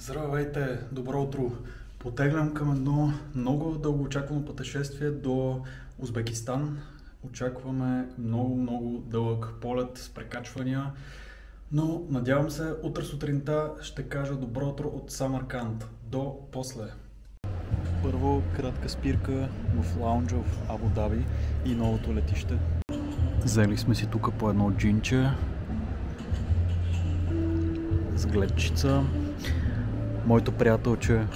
Здравейте, добро утро! Потеглям към едно много дълго очаквано пътешествие до Узбекистан. Очакваме много дълъг полет с прекачвания, но надявам се утре сутринта ще кажа добро утро от Самарканд. До после! Първо кратка спирка в лаунджа в Абу Даби и новото летище. Взели сме си тук по едно джинче с гледчица. Моето приятелче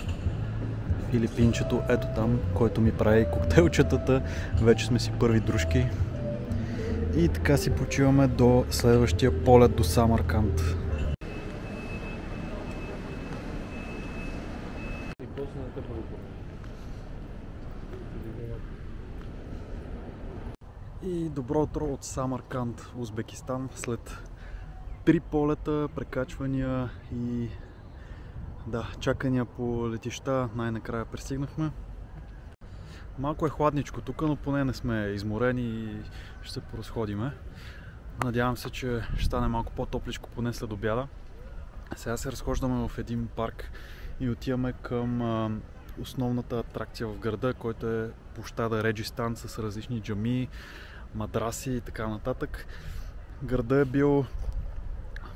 Филипинчето, ето там, който ми прави коктейлчетата. Вече сме си първи дружки. И така си почиваме до следващия полет до Самарканд. И добро утро от Самарканд, Узбекистан. След 3 полета, прекачвания и чакания по летища, най-накрая пристигнахме. Малко е хладничко тук, но поне не сме изморени и ще се поразходиме. Надявам се, че ще стане малко по-топличко поне след обяда. Сега се разхождаме в един парк и отиваме към основната атракция в града, който е площада Реджистан с различни джамии, мадраси и така нататък. Града е бил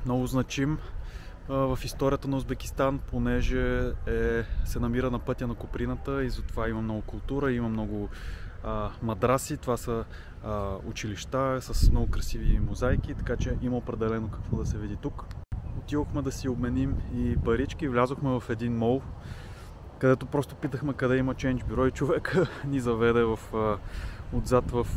много значим в историята на Узбекистан, понеже се намира на пътя на Куприната и затова има много култура, има много мадраси. Това са училища с много красиви мозайки, така че има определено какво да се види тук. Отидохме да си обменим и парички, влязохме в един мол, където просто питахме къде има чендж бюро и човека ни заведе отзад в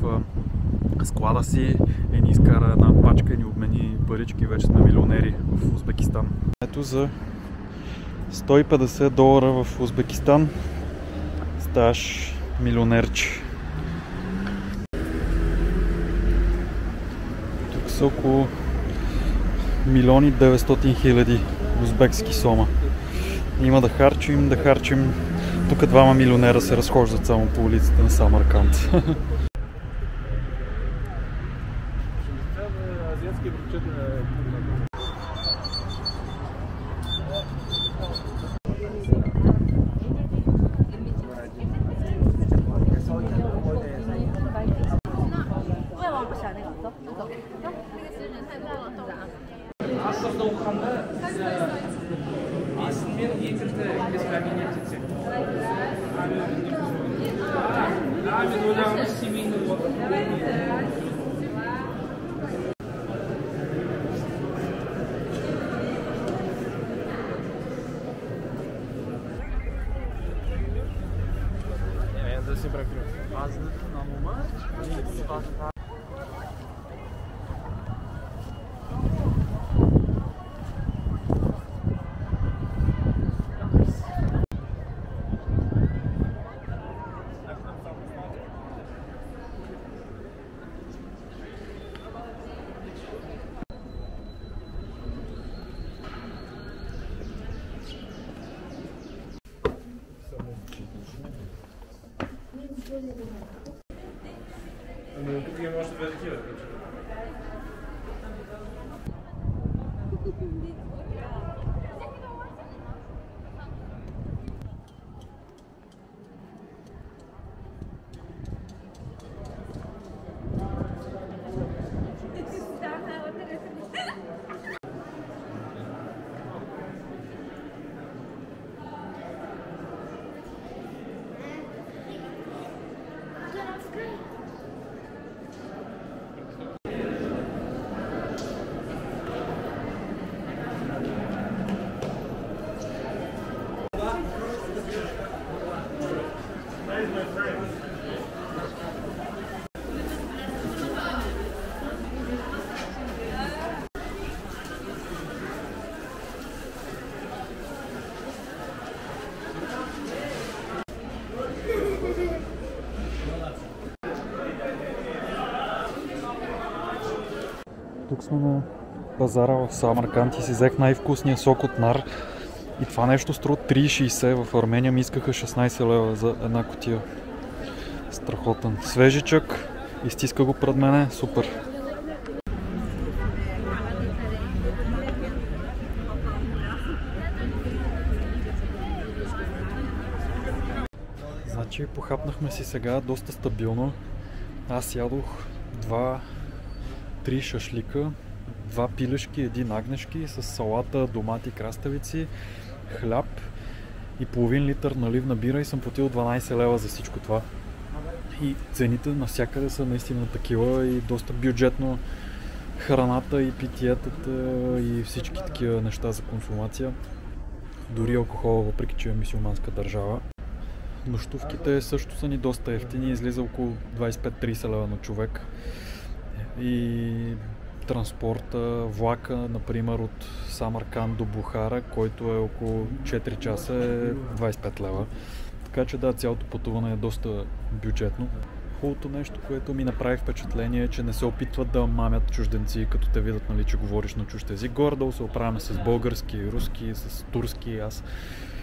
склада си и ни изкара една пачка и ни обмени парички. Вече сме милионери в Узбекистан. Ето за $150 в Узбекистан ставаш милионерче. Тук са около 1 900 000 узбекски сома. Има да харчим. Тук двама милионера се разхождат само по улиците на Самарканд. Тук сме на пазара в Самарканд и си взех най-вкусния сок от нар. И това нещо струва 3,60. В Армения ми искаха 16 лева за една кутия. Страхотен. Свежичък. Изтиска го пред мене. Супер. Значи похапнахме си сега доста стабилно. Аз ядох 2-3 шашлика, 2 пилешки, 1 агнешки с салата, домати, краставици, хляб и половин литър наливна бира и съм платил 12 лева за всичко това. И цените навсякъде са наистина такива и доста бюджетно храната и питиетата и всички такива неща за консумация. Дори алкохола, въпреки че е мюсюлманска държава. Нощувките също са ни доста ефтини, излиза около 25-30 лева на човек. И транспорта, влака, например, от Самарканд до Бухара, който е около 4 часа, е 25 лева. Така че да, цялото пътуване е доста бюджетно. Хубавото нещо, което ми направи впечатление е, че не се опитват да мамят чужденци, като те видят, нали, че говориш на чужд език. Горе-долу се оправяме с български, руски, с турски. Аз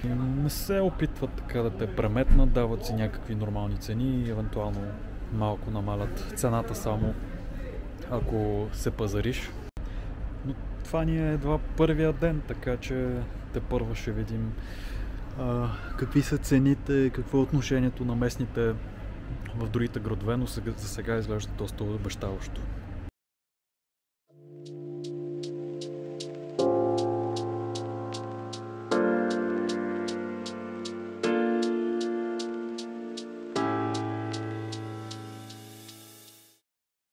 не се опитват така да те преметнат, дават си някакви нормални цени и евентуално малко намалят цената само ако се пазариш. Но това ни е едва първия ден, така че тепърва ще видим какви са цените, какво е отношението на местните в другите градове, но за сега изглежда доста обещаващо.